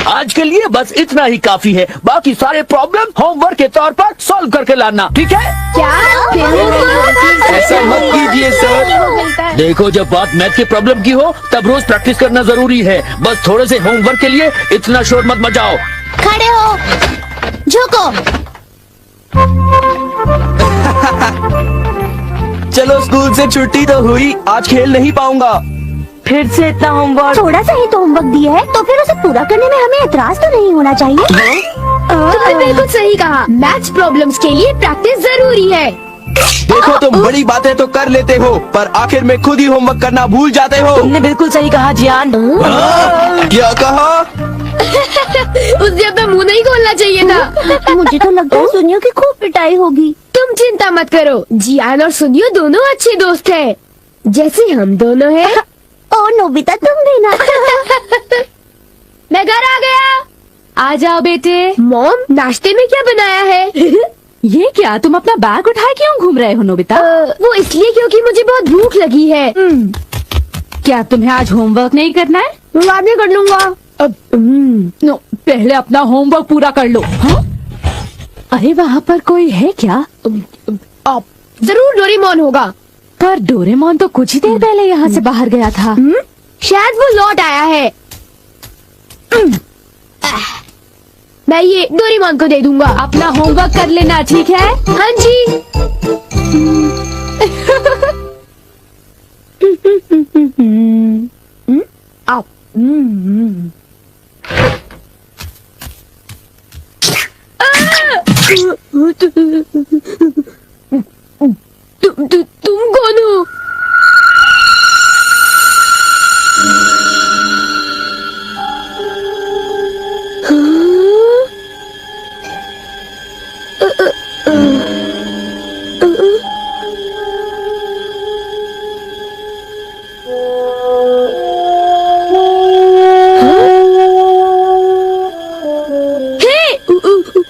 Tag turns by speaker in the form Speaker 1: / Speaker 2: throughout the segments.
Speaker 1: आज के लिए बस इतना ही काफी है। बाकी सारे प्रॉब्लम होमवर्क के तौर पर सॉल्व करके लाना, ठीक है?
Speaker 2: क्या?
Speaker 1: ऐसा मत कीजिए सर। देखो, जब बात मैथ की प्रॉब्लम की हो तब रोज प्रैक्टिस करना जरूरी है। बस थोड़े से होमवर्क के लिए इतना शोर मत मचाओ।
Speaker 2: खड़े हो, झुको।
Speaker 3: चलो, स्कूल से छुट्टी तो हुई, आज खेल नहीं पाऊंगा।
Speaker 4: फिर से इतना होमवर्क?
Speaker 2: थोड़ा सा ही तो होमवर्क दिया है, तो फिर उसे पूरा करने में हमें एतराज तो नहीं होना चाहिए।
Speaker 5: तुमने बिल्कुल सही कहा, मैथ्स प्रॉब्लम्स के लिए प्रैक्टिस जरूरी है।
Speaker 3: देखो, तुम बड़ी बातें तो कर लेते हो, पर आखिर में खुद ही होमवर्क करना भूल जाते हो।
Speaker 4: तुमने बिल्कुल सही कहा जियान।
Speaker 3: क्या कहा?
Speaker 5: उसे अपना मुंह नहीं खोलना चाहिए था।
Speaker 2: मुझे तो लगता है सुनियो की खूब पिटाई होगी।
Speaker 5: तुम चिंता मत करो, जियान और सुनियो दोनों अच्छे दोस्त हैं, जैसे हम दोनों हैं।
Speaker 2: ओ नोबिता, तुम भी ना।
Speaker 5: मैं घर आ गया।
Speaker 4: आ जाओ बेटे।
Speaker 5: मॉम, नाश्ते में क्या बनाया है?
Speaker 4: ये क्या, तुम अपना बैग उठाए क्यों घूम रहे हो नोबिता?
Speaker 5: वो इसलिए क्योंकि मुझे बहुत भूख लगी है।
Speaker 4: क्या तुम्हें आज होमवर्क नहीं करना है?
Speaker 5: बाद में कर लूंगा।
Speaker 4: नो, पहले अपना होमवर्क पूरा कर लो। हाँ? अरे वहाँ पर कोई है क्या?
Speaker 5: जरूर डोरेमोन होगा।
Speaker 4: पर डोरेमोन तो कुछ ही देर पहले यहाँ से बाहर गया था।
Speaker 5: शायद वो लौट आया है। मैं ये डोरेमोन को दे दूंगा।
Speaker 4: अपना होमवर्क कर लेना, ठीक है?
Speaker 5: हाँ जी। तुम कौन हो?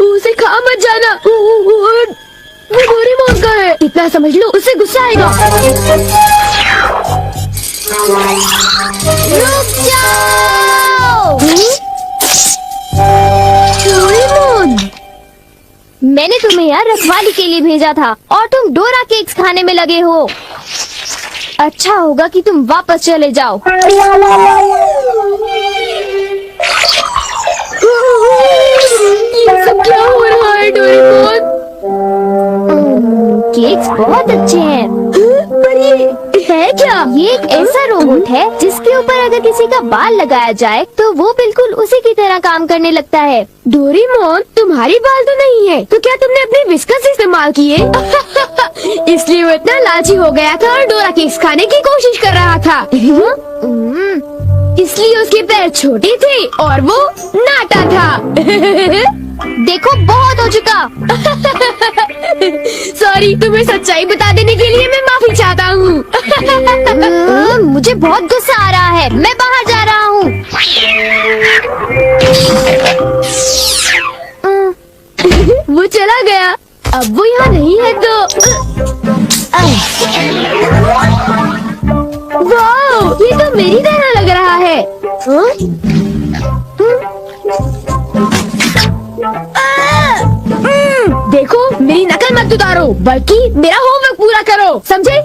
Speaker 5: उसे खा मत जाना, वो डोरेमोन का है। इतना समझ लो, उसे गुस्सा आएगा।
Speaker 2: रुक जाओ।
Speaker 5: डोरेमोन,
Speaker 2: मैंने तुम्हें यहाँ रखवाली के लिए भेजा था और तुम डोरा केक्स खाने में लगे हो। अच्छा होगा कि तुम वापस चले जाओ।
Speaker 5: ये सब क्या हो रहा है डोरेमोन?
Speaker 2: केक्स बहुत अच्छे हैं।
Speaker 5: पर ये है क्या?
Speaker 2: ये एक ऐसा रोबोट है जिसके ऊपर अगर किसी का बाल लगाया जाए तो वो बिल्कुल उसी की तरह काम करने लगता है।
Speaker 5: डोरेमोन, तुम्हारी बाल तो नहीं है, तो क्या तुमने अपने विस्कस इस्तेमाल किए? इसलिए वो इतना लालची हो गया था और डोरा केक्स खाने की कोशिश कर रहा था। इसलिए उसके पैर छोटे थे और वो नाटा था।
Speaker 2: देखो, बहुत हो चुका।
Speaker 5: सॉरी, तुम्हें सच्चाई बता देने के लिए मैं माफी चाहता हूँ।
Speaker 2: मुझे बहुत गुस्सा आ रहा है, मैं बाहर जा रहा हूँ।
Speaker 5: वो चला गया, अब वो यहाँ नहीं है तो। वाह, ये तो मेरी तरह लग रहा है। देखो, मेरी नकल मत उतारो, बल्कि मेरा होमवर्क पूरा करो, समझे?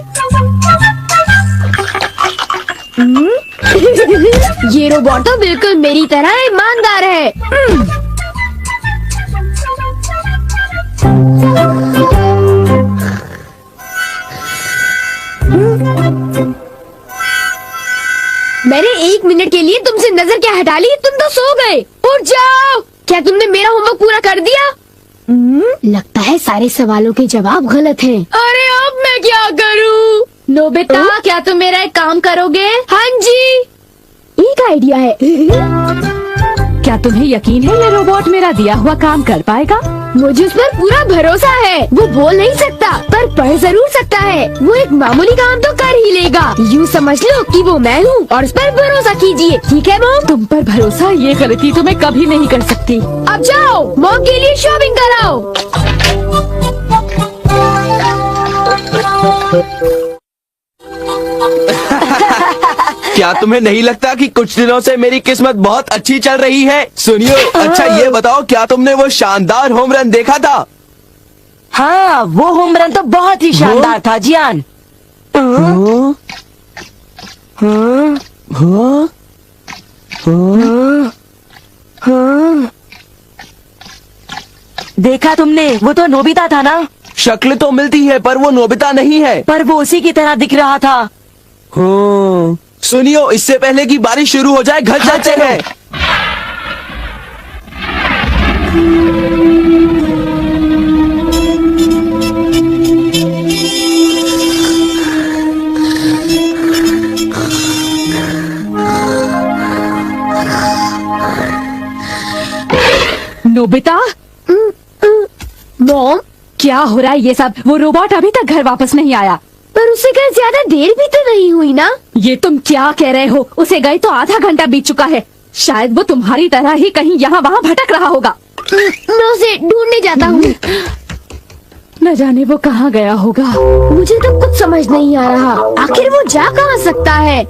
Speaker 5: ये रोबोट तो बिल्कुल मेरी तरह ईमानदार है। मैंने 1 मिनट के लिए तुमसे नजर क्या हटा ली, तुम तो सो गए। उठ जाओ। क्या तुमने मेरा होमवर्क पूरा कर दिया? लगता है सारे सवालों के जवाब गलत हैं। अरे अब मैं क्या करूं?
Speaker 4: नोबिता, क्या तुम मेरा एक काम करोगे?
Speaker 5: हाँ जी, एक आइडिया है।
Speaker 4: क्या तुम्हें यकीन है ये रोबोट मेरा दिया हुआ काम कर पाएगा?
Speaker 5: मुझे उस पर पूरा भरोसा है। वो बोल नहीं सकता पर पढ़ जरूर सकता है। वो एक मामूली काम तो कर ही लेगा। यूँ समझ लो कि वो मैं हूँ और उस पर भरोसा कीजिए, ठीक है मॉम?
Speaker 4: तुम पर भरोसा, ये गलती तो मैं कभी नहीं कर सकती।
Speaker 5: अब जाओ, मॉम के लिए शॉपिंग कराओ।
Speaker 3: क्या तुम्हें नहीं लगता कि कुछ दिनों से मेरी किस्मत बहुत अच्छी चल रही है? सुनियो, अच्छा ये बताओ, क्या तुमने वो शानदार होम रन देखा था?
Speaker 6: हाँ, वो होम रन तो बहुत ही शानदार था जियान।
Speaker 3: हाँ? हाँ? हाँ?
Speaker 6: हाँ। देखा तुमने? वो तो नोबिता था ना?
Speaker 3: शक्ल तो मिलती है पर वो नोबिता नहीं है।
Speaker 6: पर वो उसी की तरह दिख रहा था।
Speaker 3: हाँ। सुनियो, इससे पहले कि बारिश शुरू हो जाए घर चलते
Speaker 6: चलो।
Speaker 3: हैं।
Speaker 4: नोबिता,
Speaker 5: मॉम,
Speaker 4: क्या हो रहा है ये सब? वो रोबोट अभी तक घर वापस नहीं आया।
Speaker 5: पर उसे घर ज्यादा देर भी तो नहीं हुई ना।
Speaker 4: ये तुम क्या कह रहे हो? उसे गए तो आधा घंटा बीत चुका है। शायद वो तुम्हारी तरह ही कहीं यहाँ वहाँ भटक रहा होगा।
Speaker 5: मैं उसे ढूंढने जाता हूँ।
Speaker 4: न जाने वो कहाँ गया होगा।
Speaker 5: मुझे तो कुछ समझ नहीं आ रहा, आखिर वो जा कहाँ सकता है?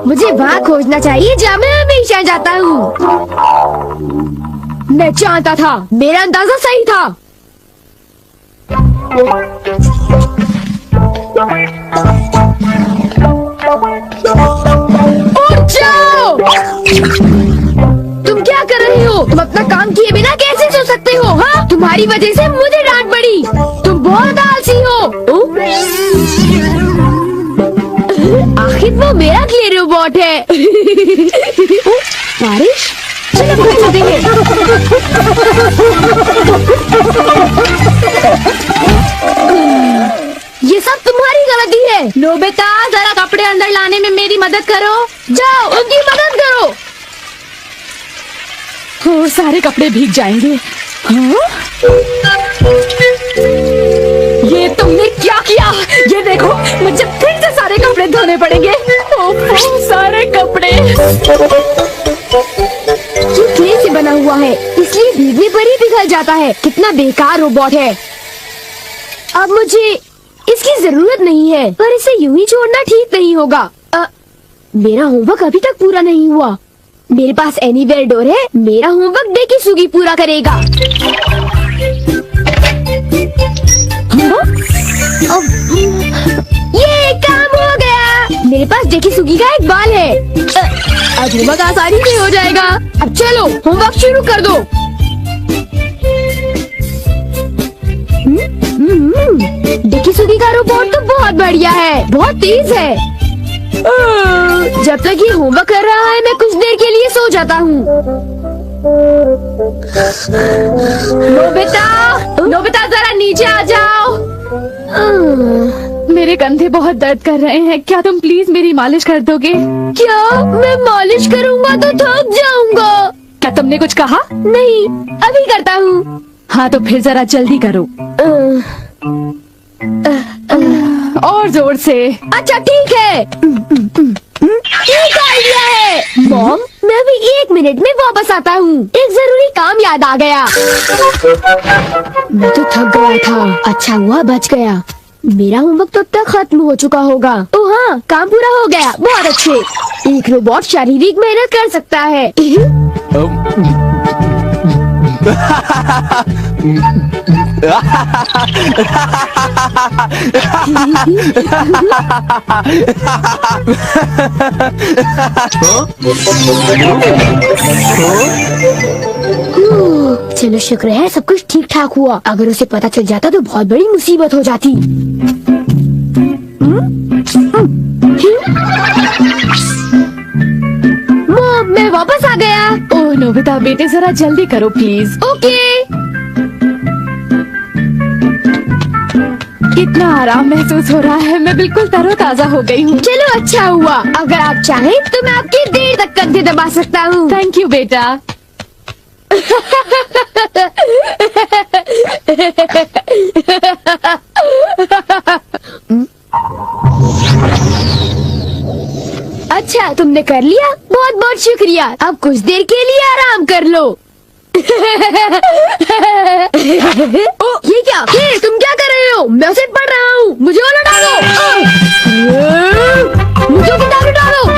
Speaker 5: मुझे वहाँ खोजना चाहिए जहाँ मैं हमेशा जाता हूँ।
Speaker 4: मैं जानता था,
Speaker 5: मेरा अंदाजा सही था। उठ जाओ! तुम क्या कर रहे हो? तुम अपना काम किए बिना कैसे सो सकते हो? हाँ, तुम्हारी वजह से मुझे डांट पड़ी। तुम बहुत आलसी हो। आखिर वो मेरा क्ले रोबोट है। बारिश, चलो घर चलते हैं। ये सब तुम्हारी गलती है।
Speaker 4: नोबिता, जरा कपड़े अंदर लाने में मेरी मदद करो।
Speaker 5: जाओ, उनकी मदद करो।
Speaker 4: और सारे कपड़े भीग जाएंगे। हाँ? ये तुमने क्या किया? ये देखो, मुझे फिर से सारे कपड़े धोने पड़ेंगे। ओह, सारे कपड़े।
Speaker 5: ये क्ले से बना हुआ है, इसलिए भीगने पर ही पिघल जाता है। कितना बेकार रोबोट है। अब मुझे इसकी जरूरत नहीं है, पर इसे यूं ही छोड़ना ठीक नहीं होगा। मेरा होमवर्क अभी तक पूरा नहीं हुआ। मेरे पास एनीवेयर डोर है। मेरा होमवर्क डेकिसुगी पूरा करेगा। ये काम हो गया। मेरे पास डेकिसुगी का एक बाल है। अब होमवर्क आसानी से हो जाएगा। अब चलो, होमवर्क शुरू कर दो। डेकिसुगी का रोबोट तो बहुत बढ़िया है, बहुत तेज है। जब तक ये होमवर्क कर रहा है, मैं कुछ देर के लिए सो जाता हूँ।
Speaker 4: नोबिता, जरा नीचे आ जाओ। मेरे कंधे बहुत दर्द कर रहे हैं। क्या तुम प्लीज मेरी मालिश कर दोगे?
Speaker 5: क्या मैं मालिश करूँगा तो थक जाऊंगा।
Speaker 4: क्या तुमने कुछ कहा?
Speaker 5: नहीं, अभी करता हूँ।
Speaker 4: हाँ तो फिर जरा जल्दी करो, और जोर से।
Speaker 5: अच्छा ठीक है। ठीक आइडिया है। मॉम, मैं अभी 1 मिनट में वापस आता हूँ। एक जरूरी काम याद आ गया। मैं तो थक गया था। अच्छा हुआ बच गया। मेरा होमवर्क तो तक खत्म हो चुका होगा। ओह हाँ, काम पूरा हो गया। बहुत अच्छे। एक रोबोट शारीरिक मेहनत कर सकता है। चलो शुक्र है सब कुछ ठीक ठाक हुआ। अगर उसे पता चल जाता तो बहुत बड़ी मुसीबत हो जाती। मॉम, मैं वापस आ गया।
Speaker 4: ओह नोबिता बेटे, जरा जल्दी करो प्लीज।
Speaker 5: ओके।
Speaker 4: कितना आराम महसूस हो रहा है। मैं बिल्कुल तरोताजा हो गई हूँ।
Speaker 5: चलो अच्छा हुआ। अगर आप चाहें तो मैं आपके देर तक कंधे दबा सकता हूँ।
Speaker 4: थैंक यू बेटा।
Speaker 5: अच्छा, तुमने कर लिया, बहुत बहुत शुक्रिया। अब कुछ देर के लिए आराम कर लो। ओ, ये क्या? हे, तुम क्या कर रहे हो? मैं उसे पढ़ रहा हूँ। मुझे और लौटा दो। मुझे किताब लौटा दो। तुम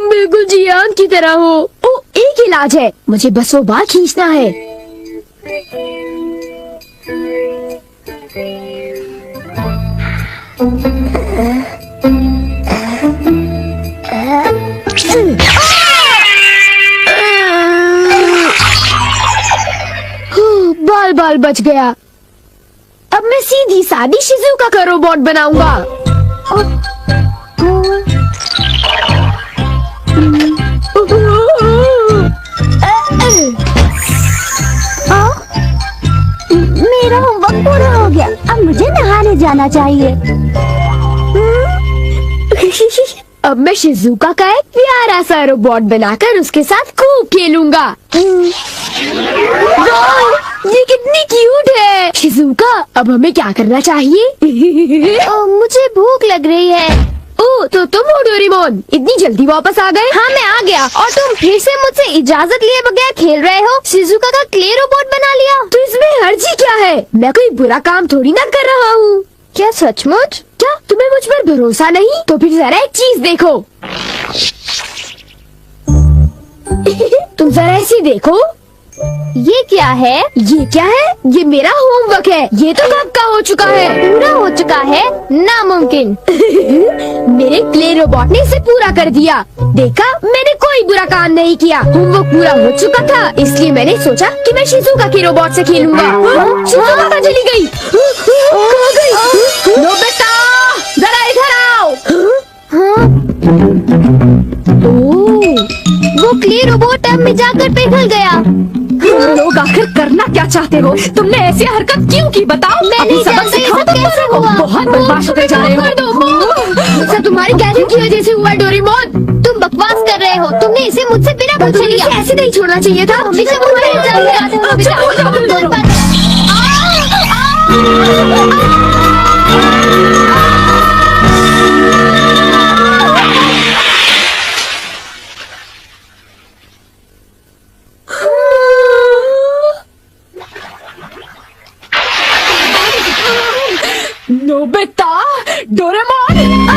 Speaker 5: बिल्कुल जियान की तरह हो। ओ, एक इलाज है, मुझे बस वो बाल खींचना है। बाल बाल बच गया। अब मैं सीधी सादी शिजुका का रोबोट बनाऊंगा।
Speaker 2: मेरा होमवर्क पूरा हो गया, अब मुझे नहाने जाना चाहिए।
Speaker 5: अब मैं शिजुका का एक प्यारा सा रोबोट बनाकर उसके साथ खूब खेलूंगा। वाह, ये कितनी क्यूट है। शिजुका, अब हमें क्या करना चाहिए?
Speaker 2: मुझे भूख लग रही है।
Speaker 5: ओ, तो तुम हो डोरेमोन, इतनी जल्दी वापस आ गए?
Speaker 2: हाँ, मैं आ गया। और तुम फिर से मुझसे इजाजत लिए बगैर खेल रहे हो? शिजुका का क्ले रोबोट बना लिया?
Speaker 5: तो इसमें हर्जी क्या है? मैं कोई बुरा काम थोड़ी ना कर रहा हूँ।
Speaker 2: क्या सचमुच?
Speaker 5: क्या तुम्हें मुझ पर भरोसा नहीं? तो फिर जरा एक चीज देखो। तुम जरा ऐसी देखो।
Speaker 2: ये क्या है?
Speaker 5: ये क्या है? ये मेरा होमवर्क है। ये तो कब का हो चुका है।
Speaker 2: पूरा हो चुका है? नामुमकिन।
Speaker 5: मेरे क्ले रोबोट ने इसे पूरा कर दिया। देखा, मैंने कोई बुरा काम नहीं किया। होमवर्क पूरा हो चुका था, इसलिए मैंने सोचा कि मैं शिजुका के रोबोट से खेलूंगा। शिजुका कहाँ चली गई? कहाँ गई? नोबिता, जरा इधर आओ।
Speaker 2: वो क्ले रोबोट अब में जाकर पिघल गया।
Speaker 4: तुम लोग आखिर करना क्या चाहते हो? तुमने ऐसी हरकत क्यों की बताओ?
Speaker 2: मैं
Speaker 4: अपनी
Speaker 2: नहीं
Speaker 4: सबक
Speaker 2: जानती,
Speaker 4: सिखाओ।
Speaker 2: ये सब कैसे हुआ?
Speaker 4: बहुत बदमाश होते जा रहे हो।
Speaker 5: सब तुम्हारी गैजेट की वजह से हुआ डोरेमोन।
Speaker 2: तुम बकवास कर रहे हो। तुमने इसे मुझसे बिना पूछे
Speaker 5: तुम्हें
Speaker 2: लिया।
Speaker 5: इसे ऐसे नहीं छोड़ना चाहिए था।
Speaker 2: हमेशा तुम्हारे इल्जाम लगाते हो।
Speaker 5: अच्छा,
Speaker 2: जाओ,
Speaker 5: जाओ,
Speaker 2: तुम दोनों बात-
Speaker 4: नोबिता, डोरेमोन,